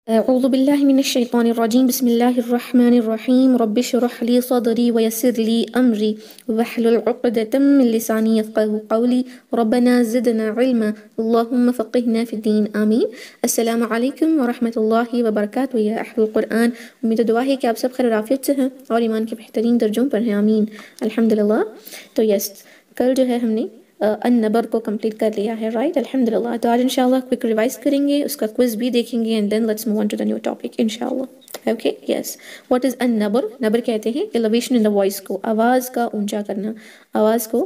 أعوذ بالله من الشيطان الرجيم بسم الله الرحمن الرحيم رب اشرح لي صدري ويسر لي أمري واحلل عقدة من لساني يفقهوا قولي ربنا زدنا علما اللهم فقهنا في الدين آمين. السلام علیکم ورحمۃ اللہ وبرکاتہ یا اہل القرآن. امید و دعا ہے کہ آپ سب خیر عافیت سے ہیں اور ایمان کے بہترین درجوں پر ہیں. آمین الحمدللہ. تو یس، کل جو ہے ہم نے النبر کو کمپلیٹ کر لیا ہے، رائٹ، الحمدللہ. تو آج انشاءاللہ کوئک ریوائز کریں گے، اس کا کوئز بھی دیکھیں گے، and then let's move on to the new topic انشاءاللہ. اوکے یس، واٹ از النبر؟ نبر کہتے ہیں ایلیویشن ان دا وائس کو، آواز کا اونچا کرنا. آواز کو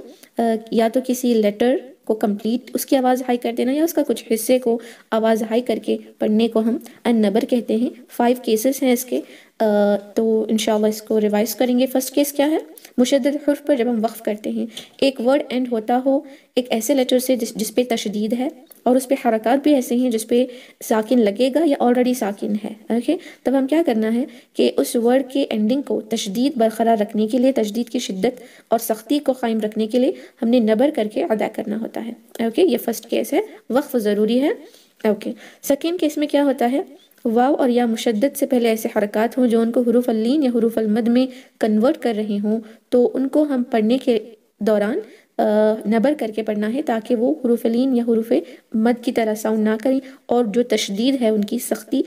یا تو کسی لیٹر کو کمپلیٹ اس کی آواز ہائی کر دینا، یا اس کا کچھ حصے کو آواز ہائی کر کے پڑھنے کو ہم النبر کہتے ہیں. 5 کیسز ہیں اس کے، تو انشاءاللہ اس کو ریوائز کریں گے. فرسٹ کیس کیا ہے؟ مشدد حرف پر جب ہم وقف کرتے ہیں، ایک ورڈ اینڈ ہوتا ہو ایک ایسے لیٹر سے جس پہ تشدید ہے، اور اس پہ حرکات بھی ایسے ہیں جس پہ ساکن لگے گا یا آلریڈی ساکن ہے. اوکے، تب ہم کیا کرنا ہے کہ اس ورڈ کے اینڈنگ کو تشدید برقرار رکھنے کے لیے، تشدید کی شدت اور سختی کو قائم رکھنے کے لیے ہم نے نبر کر کے ادا کرنا ہوتا ہے. اوکے، یہ فرسٹ کیس ہے، وقف ضروری ہے. اوکے، سیکنڈ کیس میں کیا ہوتا ہے؟ واو اور یا مشدد سے پہلے ایسے حرکات ہوں جو ان کو حروف اللین یا حروف المد میں کنورٹ کر رہے ہوں، تو ان کو ہم پڑھنے کے دوران نبر کر کے پڑھنا ہے، تاکہ وہ حروف لین یا حروف مد کی طرح ساؤنڈ نہ کریں، اور جو تشدید ہے ان کی سختی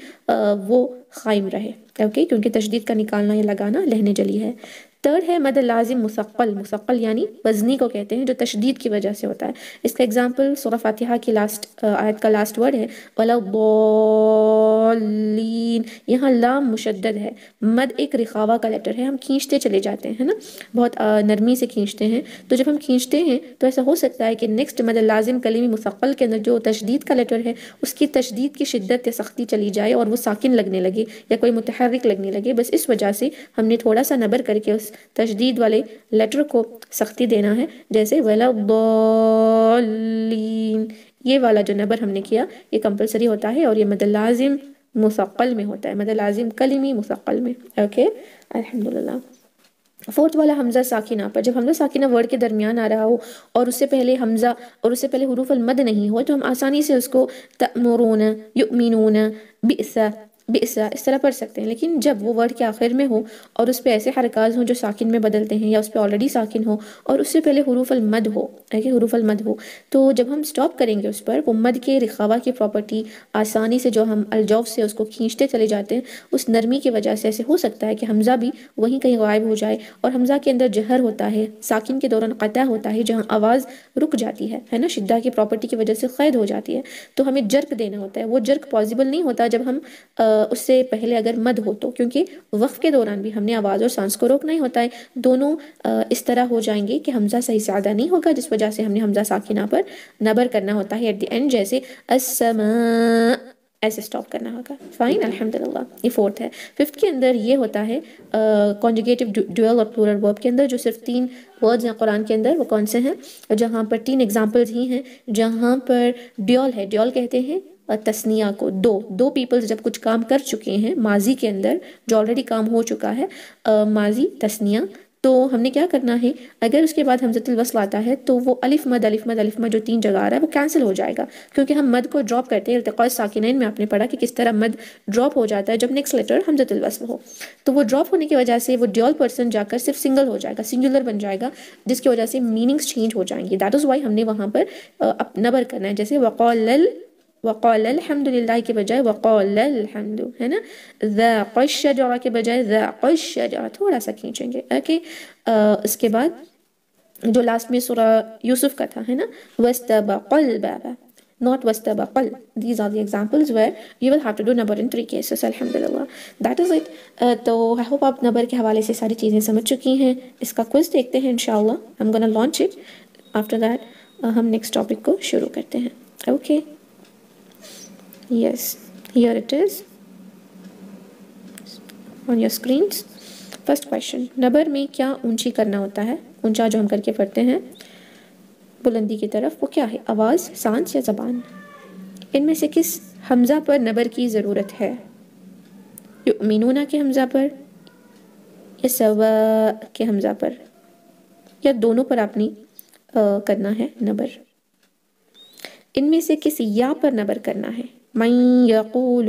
وہ قائم رہے. اوکے، کیونکہ تشدید کا نکالنا یا لگانا لہن جلی ہے. تھرڈ ہے مد لازم مثقل. مثقل یعنی وزنی کو کہتے ہیں، جو تشدید کی وجہ سے ہوتا ہے. اس کا ایگزامپل سورہ فاتحہ کی لاسٹ آیت کا لاسٹ ورڈ ہے وَلَا الضَّالِّينَ. یہاں لام مشدد ہے، مد ایک رخاوہ کا لیٹر ہے، ہم کھینچتے چلے جاتے ہیں نا، بہت نرمی سے کھینچتے ہیں. تو جب ہم کھینچتے ہیں تو ایسا ہو سکتا ہے کہ نیکسٹ مد لازم کلمی مثقل کے اندر جو تشدید کا لیٹر ہے اس کی تشدید کی شدت یا سختی چلی جائے اور وہ ساکن لگنے لگے یا کوئی متحرک لگنے لگے. بس اس وجہ سے ہم نے تھوڑا سا نبر کر کے اس تشدید والے لیٹر کو سختی دینا ہے، جیسے وَلَا الضَّالِّينَ. یہ والا جو نبر ہم نے کیا یہ کمپلسری ہوتا ہے، اور یہ مد لازم مثقل میں ہوتا ہے، مد لازم کلمی مثقل میں. اوکے الحمدللہ. فورتھ والا حمزہ ساکنہ پر. جب حمزہ ساکنہ ورڈ کے درمیان آ رہا ہو اور اس سے پہلے حمزہ اور اس سے پہلے حروف المد نہیں ہو، تو ہم آسانی سے اس کو تأمرون، یؤمنون، بئس، بئس اس طرح پڑھ سکتے ہیں. لیکن جب وہ ورڈ کے آخر میں ہو اور اس پہ ایسے حرکات ہوں جو ساکن میں بدلتے ہیں، یا اس پہ آلریڈی ساکن ہو اور اس سے پہلے حروف المد ہو، حروف المد ہو، تو جب ہم سٹاپ کریں گے اس پر، وہ مد کے رخاوہ کی پراپرٹی آسانی سے جو ہم الجوف سے اس کو کھینچتے چلے جاتے ہیں، اس نرمی کی وجہ سے ایسے ہو سکتا ہے کہ حمزہ بھی وہیں کہیں غائب ہو جائے. اور حمزہ کے اندر جہر ہوتا ہے، ساکن کے دوران قطع ہوتا ہے، جہاں آواز رک جاتی ہے نا، شدہ کی پراپرٹی کی وجہ سے قید ہو جاتی ہے. تو ہمیں جرک دینا ہوتا ہے. وہ جرک پاسبل نہیں ہوتا جب ہم اس سے پہلے اگر مد ہو تو، کیونکہ وقف کے دوران بھی ہم نے آواز اور سانس کو روکنا ہی ہوتا ہے. دونوں اس طرح ہو جائیں گے کہ حمزہ صحیح سے ادا نہیں ہوگا، جس وجہ سے ہم نے حمزہ ساکنہ پر نبر کرنا ہوتا ہے ایٹ دی اینڈ، جیسے السماء ایسے سٹاپ کرنا ہوگا. فائن الحمدللہ. یہ فورتھ ہے. ففتھ کے اندر یہ ہوتا ہے کانجوگیٹو ڈوئل اور پلورل ورب کے اندر جو صرف 3 ورڈز ہیں قرآن کے اندر. وہ کون سے ہیں؟ جہاں پر 3 ایگزامپلز ہی ہیں جہاں پر ڈیول ہے. ڈیول کہتے ہیں تثنیہ کو. دو پیپلز جب کچھ کام کر چکے ہیں ماضی کے اندر، جو آلریڈی کام ہو چکا ہے، ماضی تثنیہ، تو ہم نے کیا کرنا ہے، اگر اس کے بعد حمزۃ الوصل آتا ہے تو وہ الف مد الف مد الف مد جو 3 جگہ آ رہا ہے وہ کینسل ہو جائے گا، کیونکہ ہم مد کو ڈراپ کرتے ہیں. التقاء الساکنین میں آپ نے پڑھا کہ کس طرح مد ڈراپ ہو جاتا ہے جب نیکسٹ لیٹر حمزۃ الوصل ہو. تو وہ ڈراپ ہونے کی وجہ سے وہ ڈیول پرسن جا کر صرف سنگل ہو جائے گا، سنگولر بن جائے گا، جس کی وجہ سے میننگز چینج ہو جائیں گے. دیٹ از وائی ہم نے وہاں پر نبر کرنا ہے، جیسے وقال الحمد للہ کے بجائے وقال الحمد، ہے نا. ذاق الشجرہ کے بجائے ذاق الشجرہ، تھوڑا سا کھینچیں گے. اوکے، اس کے بعد جو لاسٹ میں سورہ یوسف کا تھا، ہے نا، وَاسْتَبَقَ الْبَابَ، not وَاسْتَبَقَ. These are the examples where you will have to do number in 3 cases. الحمدللہ. That is it. تو I hope آپ نمبر کے حوالے سے ساری چیزیں سمجھ چکی ہیں. اس کا کوئز دیکھتے ہیں انشاءاللہ. I'm gonna launch it. After that ہم نیکسٹ ٹاپک کو شروع کرتے ہیں. Okay Yes, here it is on your screens. First question. نبر میں کیا اونچی کرنا ہوتا ہے؟ اونچا جو ہم کر کے پڑھتے ہیں بلندی کی طرف، وہ کیا ہے؟ آواز، سانس یا زبان؟ ان میں سے کس حمزہ پر نبر کی ضرورت ہے؟ یؤمنون کے حمزہ پر، یا سوا کے حمزہ پر، یا دونوں پر آپ نے کرنا ہے نبر؟ ان میں سے کس یا پر نبر کرنا ہے؟ من یقول،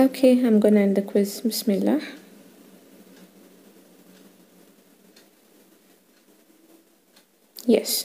Okay, I'm gonna end the quiz. Bismillah. Yes.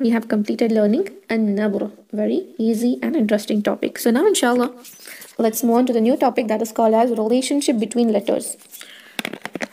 We have completed learning an-nabr, very easy and interesting topic. So now inshallah let's move on to the new topic that is called as relationship between letters.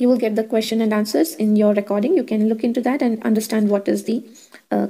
You will get the question and answers in your recording. You can look into that and understand what is the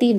3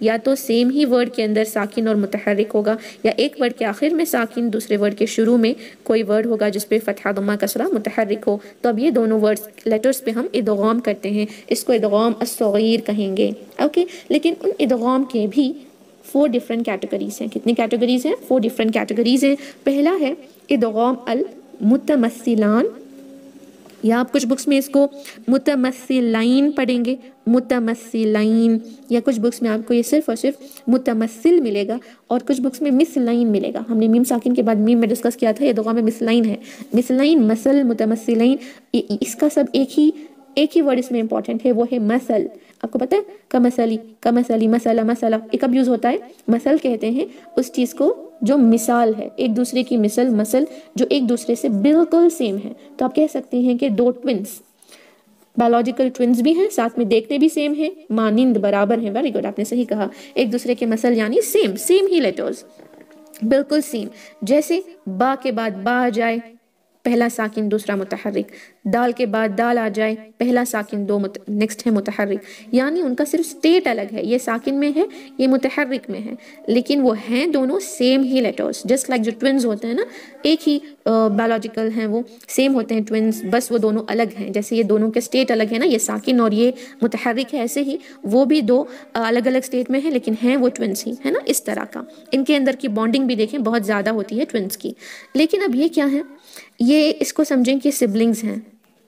یا تو same ہی word کے اندر ساکن اور متحرک ہوگا، یا ایک word کے آخر میں ساکن، دوسرے ورڈ کے شروع میں کوئی ورڈ ہوگا جس پہ فتحہ ضمہ کسرہ متحرک ہو، تو اب یہ دونوں ورڈز لیٹرز پہ ہم ادغام کرتے ہیں، اس کو ادغام الصغیر کہیں گے. اوکے، لیکن ان ادغام کے بھی 4 ڈفرینٹ کیٹیگریز ہیں. کتنی کیٹیگریز ہیں؟ 4 ڈفرینٹ کیٹیگریز ہیں. پہلا ہے ادغام المتمثلان، یا آپ کچھ بکس میں اس کو متمثلین پڑھیں گے، متمثلین، یا کچھ بکس میں آپ کو یہ صرف اور صرف متمثل ملے گا، اور کچھ بکس میں مثلین ملے گا. ہم نے میم ساکن کے بعد میم میں ڈسکس کیا تھا، یہ ادغام میں مثلین ہے. مثلین، مثل، متمثلین، اس کا سب ایک ہی ورڈ اس میں امپورٹنٹ ہے، وہ ہے مثل. آپ کو پتہ ہے کمثلی، کمثلی، مسئلہ، مسئلہ، یہ کب یوز ہوتا ہے؟ مثل کہتے ہیں اس چیز کو جو مثال ہے، ایک دوسرے کی مثل جو ایک دوسرے سے بالکل سیم ہے. تو آپ کہہ سکتے ہیں کہ 2 ٹوینس، بایولوجیکل ٹوینس بھی ہیں، ساتھ میں دیکھنے بھی سیم ہیں، مانند، برابر ہیں. ویری گڈ، آپ نے صحیح کہا. ایک دوسرے کے مثل یعنی سیم ہی لیٹرز، بالکل سیم. جیسے با کے بعد با آ جائے، پہلا ساکن دوسرا متحرک، دال کے بعد دال آ جائے، پہلا ساکن نیکسٹ ہے متحرک. یعنی ان کا صرف سٹیٹ الگ ہے، یہ ساکن میں ہے، یہ متحرک میں ہے، لیکن وہ ہیں دونوں سیم ہی لیٹرز. جسٹ لائک جو ٹوینز ہوتے ہیں نا، ایک ہی بایولوجیکل ہیں، وہ سیم ہوتے ہیں ٹوینز، بس وہ دونوں الگ ہیں. جیسے یہ دونوں کے سٹیٹ الگ ہے نا، یہ ساکن اور یہ متحرک ہے، ایسے ہی وہ بھی 2 الگ الگ سٹیٹ میں ہیں، لیکن ہیں وہ ٹوینز ہی ہے نا. اس طرح کا ان کے اندر کی بانڈنگ بھی دیکھیں بہت زیادہ ہوتی ہے ٹوینز کی. لیکن اب یہ کیا ہے؟ یہ اس کو سمجھیں کہ سبلنگز ہیں،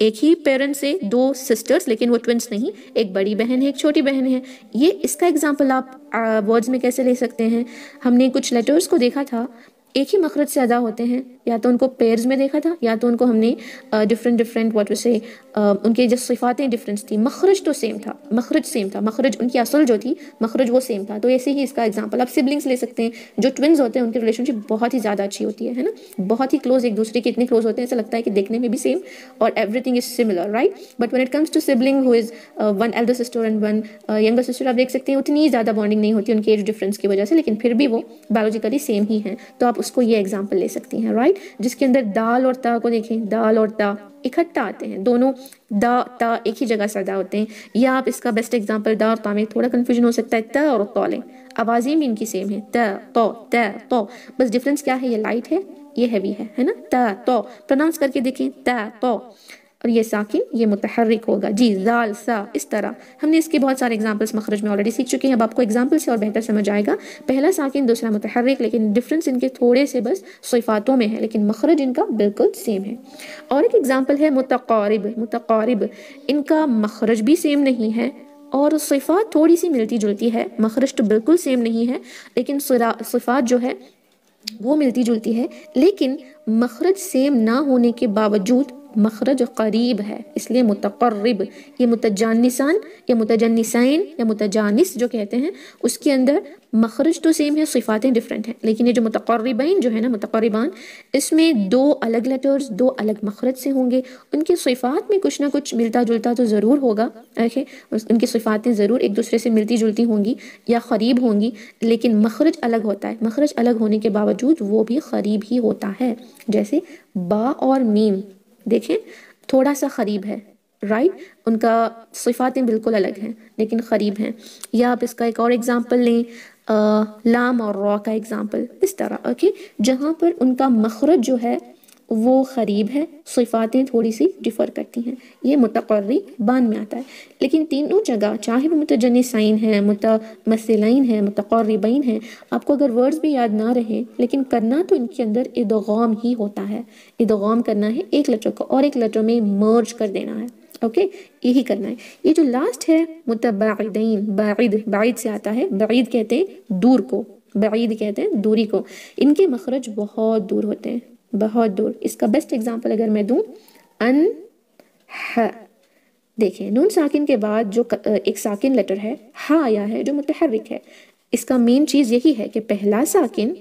ایک ہی پیرنٹ سے 2 سسٹرز، لیکن وہ ٹوینس نہیں، ایک بڑی بہن ہے ایک چھوٹی بہن ہے. یہ اس کا ایگزامپل آپ ورڈز میں کیسے لے سکتے ہیں؟ ہم نے کچھ لیٹرز کو دیکھا تھا ایک ہی مخرج سے ادا ہوتے ہیں، یا تو ان کو پیئرز میں دیکھا تھا، یا تو ان کو ہم نے ڈفرینٹ واٹ سے ان کے جو صفاتیں ڈفرینس تھی. مخرج تو سیم تھا، مخرج سیم تھا، مخرج ان کی اصل جو تھی مخرج وہ سیم تھا. تو ایسے ہی اس کا ایگزامپل آپ سبلنگس لے سکتے ہیں. جو ٹوینز ہوتے ہیں ان کی ریلیشن شپ بہت ہی زیادہ اچھی ہوتی ہے نا، بہت ہی کلوز، ایک دوسرے کے اتنے کلوز ہوتے ہیں ایسا لگتا ہے کہ دیکھنے میں بھی سیم اور everything is similar, right. But when it comes to sibling who is 1 elder sister and 1 younger sister, آپ دیکھ سکتے ہیں اتنی زیادہ بانڈنگ نہیں ہوتی ان کے ایج ڈفرینس کی وجہ سے، لیکن پھر بھی وہ بایولوجیکلی سیم ہی ہیں. تو آپ اس کو یہ ایگزامپل لے سکتی ہیں، رائٹ. جس کے اندر دال اور تا کو دیکھیں، دال اور تا اکٹھا آتے ہیں، دونوں دا تا ایک ہی جگہ سے ادا ہوتے ہیں. یا آپ اس کا بیسٹ ایگزامپل دا اور تا میں تھوڑا کنفیوژن ہو سکتا ہے، تا اور تو لیں، آوازیں بھی ان کی سیم ہیں، تا تو، بس ڈفرینس کیا ہے؟ یہ لائٹ ہے، یہ ہیوی ہے نا. تا تو پروناؤنس کر کے دیکھیں، تا تو، اور یہ ساکن یہ متحرک ہوگا. جی، زال سا، اس طرح ہم نے اس کے بہت سارے ایگزامپلس مخرج میں آلریڈی سیکھ چکے ہیں. اب آپ کو ایگزامپل سے اور بہتر سمجھ آئے گا. پہلا ساکن دوسرا متحرک، لیکن ڈفرینس ان کے تھوڑے سے بس صفاتوں میں ہے، لیکن مخرج ان کا بالکل سیم ہے. اور ایک ایگزامپل ہے متقارب. متقارب ان کا مخرج بھی سیم نہیں ہے اور صفات تھوڑی سی ملتی جلتی ہے. مخرج تو بالکل سیم نہیں ہے، لیکن صفات جو ہے وہ ملتی جلتی ہے. لیکن مخرج سیم نہ ہونے کے باوجود مخرج قریب ہے، اس لیے متقرب. یہ متجانسان یا متجنسین یا متجانس جو کہتے ہیں، اس کے اندر مخرج تو سیم ہے، صفاتیں ڈفرینٹ ہیں. لیکن یہ جو متقربین جو ہے نا، متقربان، اس میں 2 الگ لیٹرز 2 الگ مخرج سے ہوں گے. ان کے صفات میں کچھ نہ کچھ ملتا جلتا تو ضرور ہوگا، ان کی صفاتیں ضرور ایک دوسرے سے ملتی جلتی ہوں گی یا قریب ہوں گی، لیکن مخرج الگ ہوتا ہے. مخرج الگ ہونے کے باوجود وہ بھی قریب ہی ہوتا ہے. جیسے با اور میم دیکھیں تھوڑا سا قریب ہے، رائٹ. ان کا صفاتیں بالکل الگ ہیں لیکن قریب ہیں. یا آپ اس کا ایک اور ایگزامپل لیں، لام اور را کا ایگزامپل، اس طرح اوکے، جہاں پر ان کا مخرج جو ہے وہ قریب ہے، صفاتیں تھوڑی سی ڈفر کرتی ہیں. یہ متقربان میں آتا ہے. لیکن تینوں جگہ چاہے وہ متجنسین ہیں، متمثلین ہیں، متقربین ہیں، آپ کو اگر ورڈز بھی یاد نہ رہے لیکن کرنا تو ان کے اندر ادغام ہی ہوتا ہے. ادغام کرنا ہے، ایک لیٹر کو اور ایک لیٹر میں مرج کر دینا ہے. اوکے، یہی کرنا ہے. یہ جو لاسٹ ہے متباعدین، بعید سے آتا ہے. بعید کہتے ہیں دور کو، بعید کہتے ہیں دوری کو. ان کے مخرج بہت دور ہوتے ہیں، بہت دور. اس کا بیسٹ ایگزامپل اگر میں دوں، ان ہ، دیکھیں نون ساکن کے بعد جو ایک ساکن لیٹر ہے ہا آیا ہے جو متحرک ہے. اس کا مین چیز یہی ہے کہ پہلا ساکن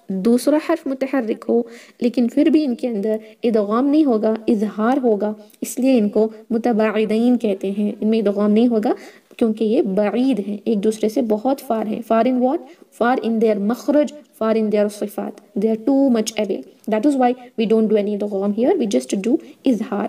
دوسرا حرف متحرک ہو، لیکن پھر بھی ان کے اندر ادغام نہیں ہوگا، اظہار ہوگا. اس لیے ان کو متباعدین کہتے ہیں. ان میں ادغام نہیں ہوگا کیونکہ یہ بعید ہیں، ایک دوسرے سے بہت فار ہیں. Far in what? Far in their مخرج، far in their sifat. They are too much away. That is why we don't do any idgham here. We just do izhar.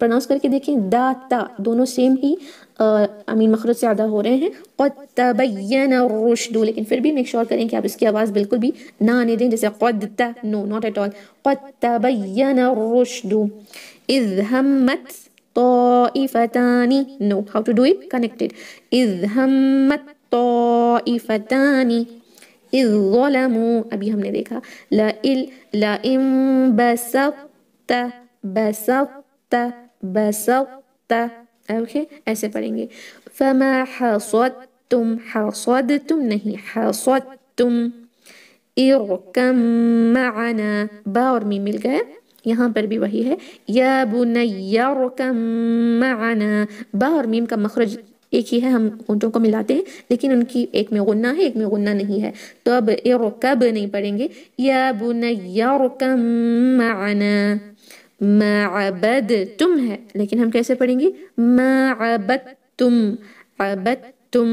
Pronouns کر کے دیکھیں، دا تا دونوں سیم ہی مخرج سے ادا ہو رہے ہیں. قد تبین الرشد، لیکن پھر بھی میک شور کریں کہ آپ اس کی آواز بالکل بھی نہ آنے دیں، جیسے قد تا، نو ناٹ ایٹ آل. قد تبین الرشد اذ ہمت طائفتان، no, how to do it connected. اذ ہمت طائفتان اذ ظلموا، ابھی ہم نے دیکھا لئن بسطت بسطت بسطت، اوکے ایسے پڑھیں گے. فما حصدتم، حصدتم نہیں، حصدتم ارکم معنا، با اور میم مل گئے، یہاں پر بھی وہی ہے. یا بنی ارکم معنا، با اور میم کا مخرج ایک ہی ہے، ہم ہونٹوں کو ملاتے ہیں، لیکن ان کی ایک میں غنہ ہے ایک میں غنہ نہیں ہے، تو اب ارکب نہیں پڑھیں گے. یا بنی ارکم معنا، ما عبدتم ہے، لیکن ہم کیسے پڑھیں گے؟ ما عبدتم، عبدتم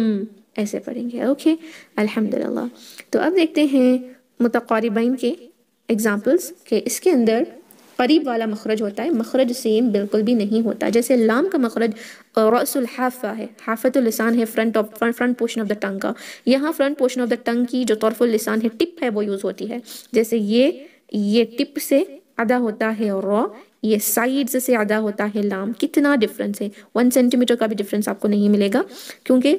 ایسے پڑھیں گے. اوکے الحمدللہ. تو اب دیکھتے ہیں متقاربین کے ایگزامپلس، کہ اس کے اندر قریب والا مخرج ہوتا ہے، مخرج سیم بالکل بھی نہیں ہوتا. جیسے لام کا مخرج رأس الحافہ ہے، حافۃ اللسان ہے، فرنٹ پورشن آف دا ٹنگ کا. یہاں فرنٹ پورشن آف دا ٹنگ کی جو طرف اللسان ہے، ٹپ ہے، وہ یوز ہوتی ہے. جیسے یہ ٹپ سے ادا ہوتا ہے را، یہ سائیڈز سے ادا ہوتا ہے لام. کتنا ڈفرنس ہے، 1 سینٹی میٹر کا بھی ڈفرنس آپ کو نہیں ملے گا، کیونکہ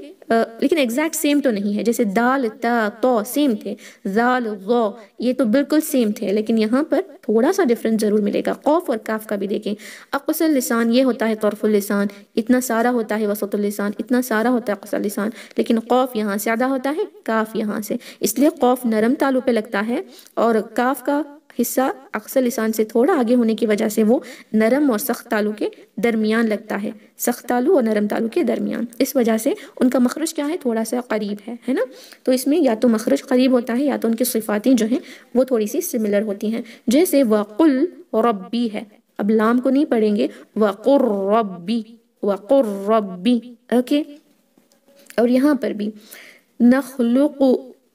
لیکن ایگزیکٹ سیم تو نہیں ہے. جیسے دال تا تو سیم تھے، زال غو یہ تو بالکل سیم تھے، لیکن یہاں پر تھوڑا سا ڈفرنس ضرور ملے گا. قوف اور کاف کا بھی دیکھیں، اقصى اللسان یہ ہوتا ہے طرف اللسان، اتنا سارا ہوتا ہے وسط اللسان، اتنا سارا ہوتا ہے اقصى اللسان، لیکن قوف یہاں سے ادا ہوتا ہے، کاف یہاں سے، اس لیے قوف نرم تالو پہ لگتا ہے، اور کاف کا حصہ اقصى لسان سے تھوڑا آگے ہونے کی وجہ سے وہ نرم اور سخت تالو کے درمیان لگتا ہے، سخت تالو اور نرم تالو کے درمیان. اس وجہ سے ان کا مخرج کیا ہے، تھوڑا سا قریب ہے نا. تو اس میں یا تو مخرج قریب ہوتا ہے، یا تو ان کی صفاتیں جو ہیں وہ تھوڑی سی سملر ہوتی ہیں. جیسے وَقُلْ رَبِّی ہے، اب لام کو نہیں پڑھیں گے، وَقُرْ رَبِّی، وَقُرْ رَبِّی، اوکے. اور یہاں پر بھی نخلق،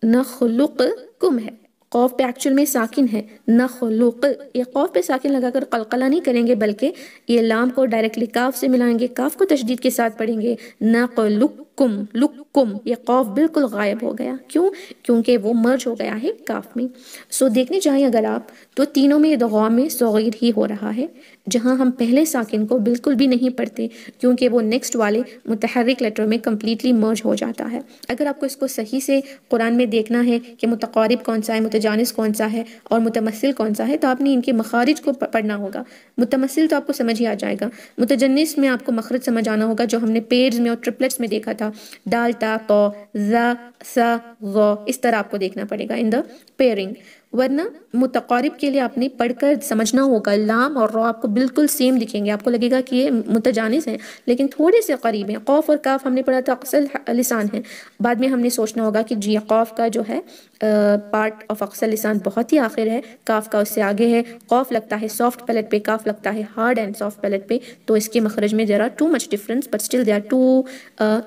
نخلقکم ہے، قوف پہ ایکچول میں ساکن ہے، نخلق، یہ قوف پہ ساکن لگا کر قلقلہ نہیں کریں گے، بلکہ یہ لام کو ڈائریکٹلی کاف سے ملائیں گے، کاف کو تشدید کے ساتھ پڑھیں گے. نقلکم، لکم، یہ قوف بالکل غائب ہو گیا، کیوں؟ کیونکہ وہ مرج ہو گیا ہے کاف میں. سو دیکھنے چاہیں اگر آپ تو تینوں میں ادغام صغیر ہی ہو رہا ہے، جہاں ہم پہلے ساکن کو بالکل بھی نہیں پڑھتے، کیونکہ وہ نیکسٹ والے متحرک لیٹر میں کمپلیٹلی مرج ہو جاتا ہے. اگر آپ کو اس کو صحیح سے قرآن میں دیکھنا ہے کہ متقارب کون سا ہے، متجانس کون سا ہے، اور متمثل کون سا ہے، تو آپ نے ان کے مخارج کو پڑھنا ہوگا. متمثل تو آپ کو سمجھ ہی آ جائے گا، متجنس میں آپ کو مخرج سمجھ آنا ہوگا، جو ہم نے پیئرز میں اور ٹرپلٹس میں دیکھا تھا، دال تا تو زا سا غ، اس طرح آپ کو دیکھنا پڑے گا ان دا پیئرنگ. ورنہ متقارب کے لیے آپ نے پڑھ کر سمجھنا ہوگا، لام اور را آپ کو بالکل سیم دکھیں گے، آپ کو لگے گا کہ یہ متجانس ہیں لیکن تھوڑے سے قریب ہیں. قوف اور کاف ہم نے پڑھا تھا اقصى لسان ہے، بعد میں ہم نے سوچنا ہوگا کہ جی قوف کا جو ہے پارٹ آف اقصى لسان بہت ہی آخر ہے، کاف کا اس سے آگے ہے. قوف لگتا ہے سافٹ پیلٹ پہ، کاف لگتا ہے ہارڈ اینڈ سافٹ پیلٹ پہ، تو اس کے مخرج میں there are too much difference but still they are too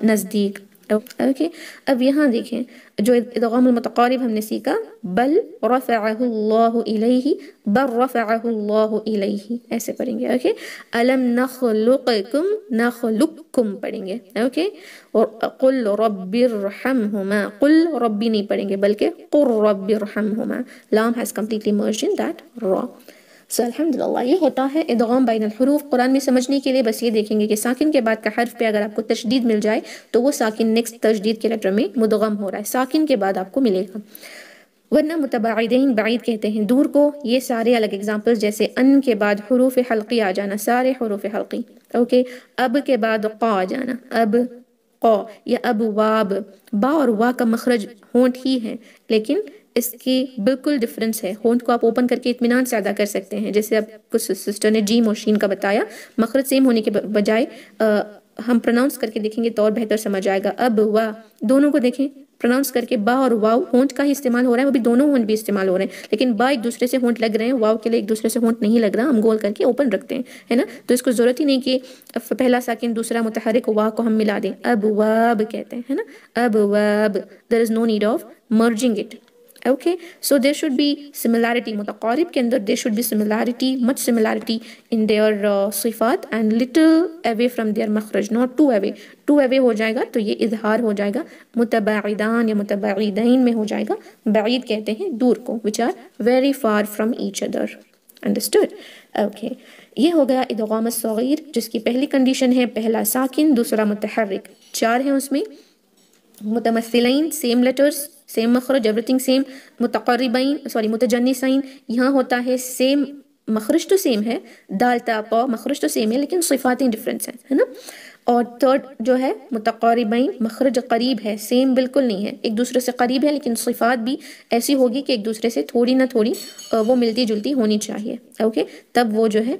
نزدیک. اوکے اب یہاں دیکھیں جو ادغام المتقارب ہم نے سیکھا، بل رفعہ اللہ الیہ، بل رفعہ اللہ الیہ، ایسے پڑھیں گے. اوکے الم نخلقکم، نخلقکم پڑھیں گے. اوکے اور قل رب ارحمہما، قل ربی نہیں پڑھیں گے بلکہ قل رب ارحمہما، لام has completely merged in that ra. سو الحمدللہ یہ ہوتا ہے ادغام بین الحروف. قرآن میں سمجھنے کے لیے بس یہ دیکھیں گے کہ ساکن کے بعد کا حرف پہ اگر آپ کو تشدید مل جائے تو وہ ساکن نیکسٹ تشدید کے لیٹر میں مدغم ہو رہا ہے، ساکن کے بعد آپ کو ملے گا. ورنہ متباعدین، بعید کہتے ہیں دور کو. یہ سارے الگ ایگزامپلز، جیسے ان کے بعد حروف حلقی آ جانا، سارے حروف حلقی. اوکے اب کے بعد قا آ جانا، اب قا، یا اب واب، با اور وا کا مخرج ہونٹ ہی ہے لیکن اس کی بالکل ڈفرنس ہے. ہونٹ کو آپ اوپن کر کے اطمینان سے ادا کر سکتے ہیں، جیسے اب کچھ سسٹر نے جیم اور شین کا بتایا، مخرج سیم ہونے کے بجائے ہم پروناؤنس کر کے دیکھیں گے تو اور بہتر سمجھ آئے گا. اب وا، دونوں کو دیکھیں پروناؤنس کر کے، با اور واو ہونٹ کا ہی استعمال ہو رہا ہے، وہ بھی دونوں ہونٹ بھی استعمال ہو رہے ہیں، لیکن با ایک دوسرے سے ہونٹ لگ رہے ہیں، واو کے لیے ایک دوسرے سے ہونٹ نہیں لگ رہا، ہم گول کر کے اوپن رکھتے ہیں، ہے نا. تو اس کو ضرورت ہی نہیں کہ پہلا ساکن دوسرا متحرک وا کو ہم ملا دیں. اب واب کہتے ہیں، ہے نا، اب واب، there is no need of merging it. Okay, so there should be similarity. متقارب کے اندر there should be similarity, much similarity in their صفات and little away from their مخرج, not too away. too away ہو جائے گا تو یہ اظہار ہو جائے گا. متباعدان یا متباعدین میں ہو جائے گا. بعید کہتے ہیں دور کو, which are very far from each other. Understood? Okay. یہ ہو گیا ادغام الصغیر جس کی پہلی کنڈیشن ہے پہلا ساکن دوسرا متحرک. 4 ہیں اس میں. متمثلین سیم لیٹرز سیم مخرج ایوری تھنگ سیم. متقربین متجنسین یہاں ہوتا ہے سیم مخرج تو سیم ہے, دال تا پا مخرج تو سیم ہے لیکن صفاتیں ڈفرینس ہیں, ہے نا. اور تھرڈ جو ہے متقاربین مخرج قریب ہے, سیم بالکل نہیں ہے, ایک دوسرے سے قریب ہے لیکن صفات بھی ایسی ہوگی کہ ایک دوسرے سے تھوڑی نہ تھوڑی وہ ملتی جلتی ہونی چاہیے. اوکے, تب وہ جو ہے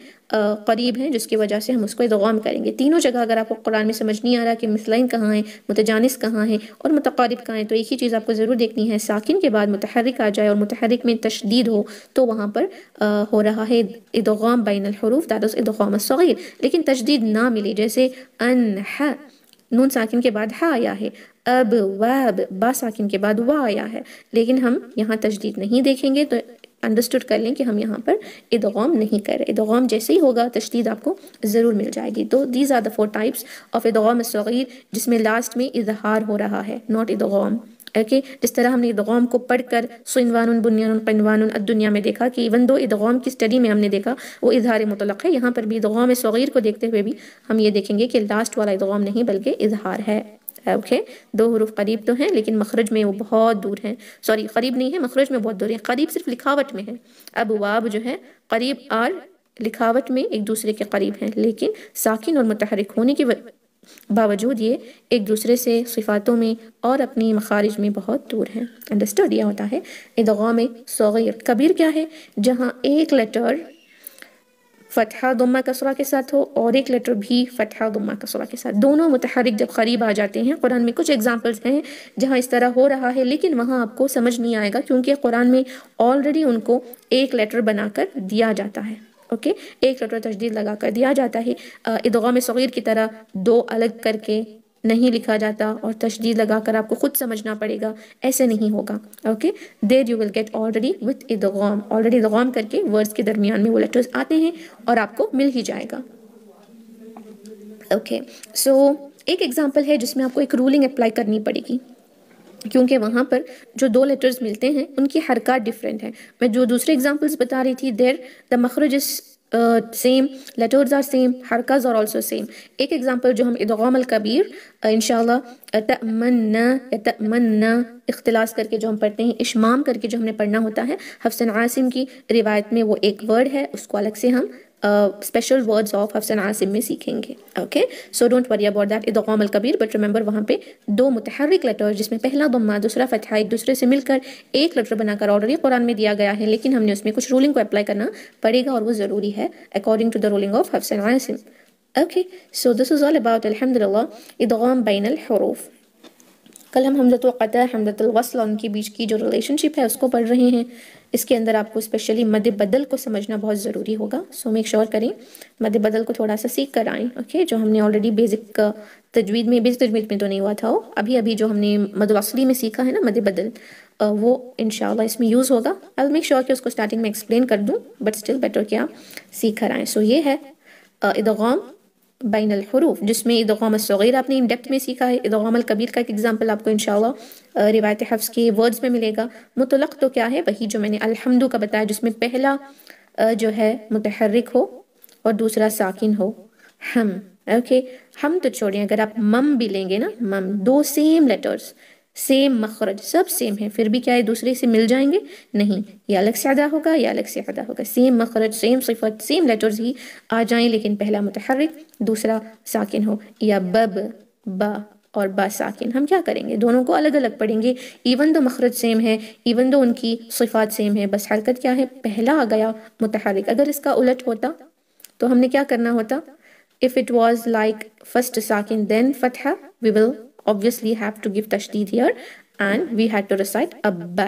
قریب ہیں جس کی وجہ سے ہم اس کو ادغام کریں گے. تینوں جگہ اگر آپ کو قرآن میں سمجھ نہیں آ رہا کہ مثلین کہاں ہیں, متجانس کہاں ہیں اور متقارب کہاں ہیں, تو ایک ہی چیز آپ کو ضرور دیکھنی ہے, ساکن کے بعد متحرک آ جائے اور متحرک میں تشدید ہو تو وہاں پر ہو رہا ہے ادغام بین الحروف, دیٹ از ادغام الصغیر. لیکن تشدید نہ ملے, جیسے انح نون ساکن کے بعد ہا آیا ہے, اب واب با ساکن کے بعد وا آیا ہے, لیکن ہم یہاں تشدید نہیں دیکھیں گے, تو انڈرسٹوڈ کر لیں کہ ہم یہاں پر ادغام نہیں کر رہے. ادغام جیسے ہی ہوگا تشدید آپ کو ضرور مل جائے گی. تو these are the 4 types of ادغام الصغیر جس میں لاسٹ میں اظہار ہو رہا ہے, ناٹ ادغام. اوکے, جس طرح ہم نے ادغام کو پڑھ کر صنوان بنیان قنوان الدنیا میں دیکھا کہ ایون دو ادغام کی اسٹڈی میں ہم نے دیکھا وہ اظہار مطلق ہے, یہاں پر بھی ادغام صغیر کو دیکھتے ہوئے بھی ہم یہ دیکھیں گے کہ لاسٹ والا ادغام نہیں بلکہ اظہار ہے. اوکے, 2 حروف قریب تو ہیں لیکن مخرج میں وہ بہت دور ہیں. قریب نہیں ہے, مخرج میں بہت دور ہیں. قریب صرف لکھاوٹ میں ہے. اب واب جو ہے قریب اور لکھاوٹ میں ایک دوسرے کے قریب ہیں, لیکن ساکن اور متحرک ہونے کے باوجود یہ ایک دوسرے سے صفاتوں میں اور اپنی مخارج میں بہت دور ہیں. انڈرسٹوڈ؟ یہ ہوتا ہے ادغام صغیر. کبیر کیا ہے؟ جہاں ایک لیٹر فتحہ ضمہ کسرہ کے ساتھ ہو اور ایک لیٹر بھی فتحہ ضمہ کسرہ کے ساتھ, دونوں متحرک جب قریب آ جاتے ہیں. قرآن میں کچھ ایگزامپلز ہیں جہاں اس طرح ہو رہا ہے لیکن وہاں آپ کو سمجھ نہیں آئے گا کیونکہ قرآن میں آلریڈی ان کو ایک لیٹر بنا کر دیا جاتا ہے. اوکے, ایک لیٹر تشدید لگا کر دیا جاتا ہے. ادغام صغیر کی طرح 2 الگ کر کے نہیں لکھا جاتا اور تشدید لگا کر آپ کو خود سمجھنا پڑے گا, ایسے نہیں ہوگا. Okay, there you will get already with ادغام, آلریڈی ادغام کر کے ورڈز کے درمیان میں وہ لیٹرز آتے ہیں اور آپ کو مل ہی جائے گا. اوکے, سو ایک ایگزامپل ہے جس میں آپ کو ایک رولنگ اپلائی کرنی پڑے گی کیونکہ وہاں پر جو 2 لیٹرز ملتے ہیں ان کی حرکات ڈیفرنٹ ہیں. میں جو دوسرے ایگزامپلز بتا رہی تھی دیر دا مخرج is same, letters are same, حرکات آر آلسو سیم. ایک ایگزامپل جو ہم ادغام الکبیر انشاءاللہ تأمنا یا تأمنا اختلاس کر کے جو ہم پڑھتے ہیں, اشمام کر کے جو ہم نے پڑھنا ہوتا ہے, حفص عاصم کی روایت میں وہ ایک ورڈ ہے, اس کو الگ سے ہم اسپیشل ورڈز آف حفص عاصم میں سیکھیں گے. Okay, so don't worry about that ادغام الکبیر, بٹ ریممبر وہاں پہ 2 متحرک لیٹر جس میں پہلا ضمہ دوسرا فتحہ ایک دوسرے سے مل کر ایک لیٹر بنا کر آلریڈی قرآن میں دیا گیا ہے, لیکن ہم نے اس میں کچھ رولنگ کو اپلائی کرنا پڑے گا اور وہ ضروری ہے according to the ruling of Hafs Asim. Okay, so this is all about الحمدللہ ادغام بین الحروف. کل ہم حمزۃ القطع حمزۃ الوصل ان کے بیچ کی جو ریلیشن شپ ہے اس کو پڑھ رہے ہیں. اس کے اندر آپ کو اسپیشلی مد بدل کو سمجھنا بہت ضروری ہوگا, سو میک شور کریں مد بدل کو تھوڑا سا سیکھ کر آئیں. اوکے, جو ہم نے آلریڈی بیسک تجوید میں تو نہیں ہوا تھا, ابھی جو ہم نے مد الاصلی میں سیکھا ہے نا مد بدل, وہ انشاءاللہ اس میں یوز ہوگا. I'll make sure کہ اس کو اسٹارٹنگ میں ایکسپلین کر دوں, بٹ اسٹل بیٹر کہ آپ سیکھ کر آئیں. سو یہ ہے ادغام بین الحروف جس میں ادغام الصغیر آپ نے ان ڈیپتھ میں سیکھا ہے. ادغام الکبیر کا ایک ایگزامپل آپ کو انشاءاللہ روایت حفظ کے ورڈز میں ملے گا. مطلق تو کیا ہے, وہی جو میں نے الحمد کا بتایا جس میں پہلا جو ہے متحرک ہو اور دوسرا ساکن ہو, ہم. اوکے, ہم تو چھوڑیں, اگر آپ مم بھی لیں گے نا, مم 2 سیم لیٹرز سیم مخرج سب سیم ہیں, پھر بھی کیا ایک دوسرے سے مل جائیں گے؟ نہیں, یا الگ سے ادا ہوگا یا الگ سے ادا ہوگا. سیم مخرج سیم صفت سیم لیٹرز ہی آ جائیں لیکن پہلا متحرک دوسرا ساکن ہو. یا بب با اور با ساکن, ہم کیا کریں گے, دونوں کو الگ الگ پڑھیں گے ایون دو مخرج سیم ہے, ایون دو ان کی صفات سیم ہے, بس حرکت کیا ہے, پہلا آ گیا متحرک. اگر اس کا الٹ ہوتا تو ہم نے کیا کرنا ہوتا, if it was like first sakin then fatha, we will obviously have to give tashdid here and we had to recite abba,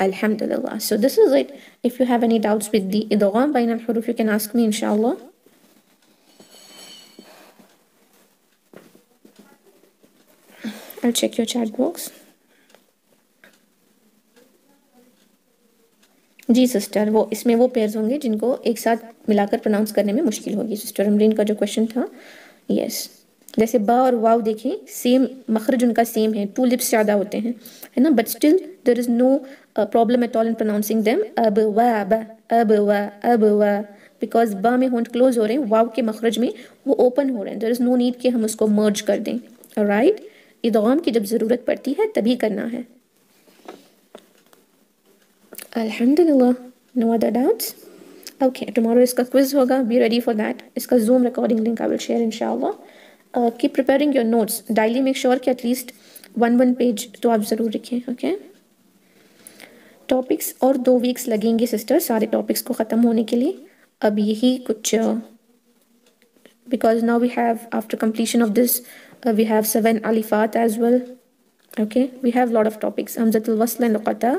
Alhamdulillah. So this is it. If you have any doubts with the idgham bain al-huruf, you can ask me inshallah. I'll check your chat box. جی sister, وہ اس میں وہ pairs ہوں گے جن کو ایک ساتھ ملا کر پروناؤنس کرنے میں مشکل ہوگی سسٹر امرین کا جو کویشچن تھا. یس، جیسے با اور واو دیکھیں سیم مخرج ان کا سیم ہے، 2 لپس زیادہ ہوتے ہیں ہے نا، but still there is no problem at all in pronouncing them. اب وا با، اب وا، اب وا، بیکاز با میں ہونٹ کلوز ہو رہے ہیں، واو کے مخرج میں وہ اوپن ہو رہے ہیں. دیر از نو نیڈ کہ ہم اس کو مرج کر دیں. رائٹ، ادغام کی جب ضرورت پڑتی ہے تبھی کرنا ہے. الحمدللہ. No other doubts? Okay, tomorrow اس کا کوئز ہوگا، بی ریڈی فار دیٹ. اس کا zoom recording link I will share ان شاء اللہ. Keep preparing your notes daily, make sure کہ ایٹ لیسٹ 1 پیج تو آپ ضرور لکھیں. اوکے، ٹاپکس اور 2 ویکس لگیں گے سسٹر سارے ٹاپکس کو ختم ہونے کے لیے. اب یہی کچھ because now we have, after completion of this, we have 7 alifat as well. Okay, we have lot of topics. Hamzatul wasl and qata.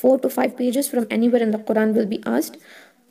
4 to 5 pages from anywhere in the Quran will be asked.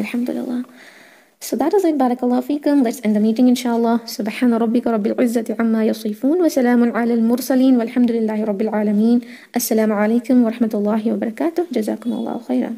alhamdulillah. So that is it. Barakallah feekum. Let's end the meeting inshallah. Subhana rabbika rabbil izzati amma yasifun wa salamun ala al-mursalin walhamdulillahi rabbil alamin. Assalamu alaikum wa rahmatullahi wa barakatuh. Jazakumullahu khairan.